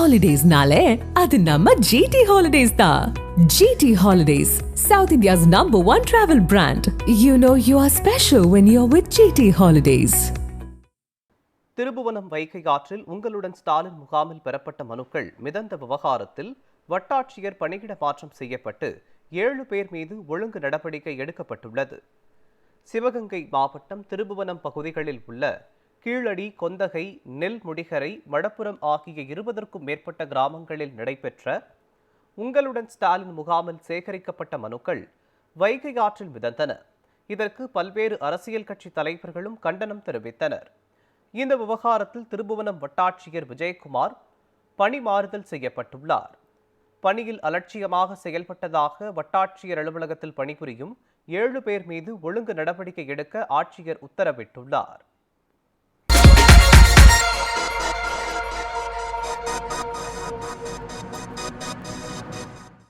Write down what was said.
ஹாலிடேஸ்னாலே அது நம்ம ஜிடி ஹாலிடேஸ் தான். GT Holidays, South India's #1 travel brand. You know you are special when you're with GT Holidays. Thiruppuvanam Vaigai ஆற்றில் உங்களுடன் ஸ்டாலின் முகாமில் பெறப்பட்ட மனுக்கள் மிதந்த விவகாரத்தில் வட்டாட்சியர் பணியிட மாற்றம் செய்யப்பட்டு 7 பேர் மீது ஒழுங்கு நடவடிக்கை எடுக்கப்பட்டுள்ளது. சிவகங்கை மாவட்டம் திருபுவனம் பகுதிகளில் உள்ள கீழடி, கொந்தகை, நெல்முடிகரை, மடப்புரம் ஆகிய 20க்கும் மேற்பட்ட கிராமங்களில் நடைபெற்ற உங்களுடன் ஸ்டாலின் முகாமில் சேகரிக்கப்பட்ட மனுக்கள் வைகை ஆற்றில் மிதந்தன. இதற்கு பல்வேறு அரசியல் கட்சி தலைவர்களும் கண்டனம் தெரிவித்தனர். இந்த விவகாரத்தில் திருபுவனம் வட்டாட்சியர் விஜயகுமார் பணி மாறுதல் செய்யப்பட்டுள்ளார். பணியில் அலட்சியமாக செயல்பட்டதாக வட்டாட்சியர் அலுவலகத்தில் பணிபுரியும் 7 பேர் மீது ஒழுங்கு நடவடிக்கை எடுக்க ஆட்சியர் உத்தரவிட்டுள்ளார்.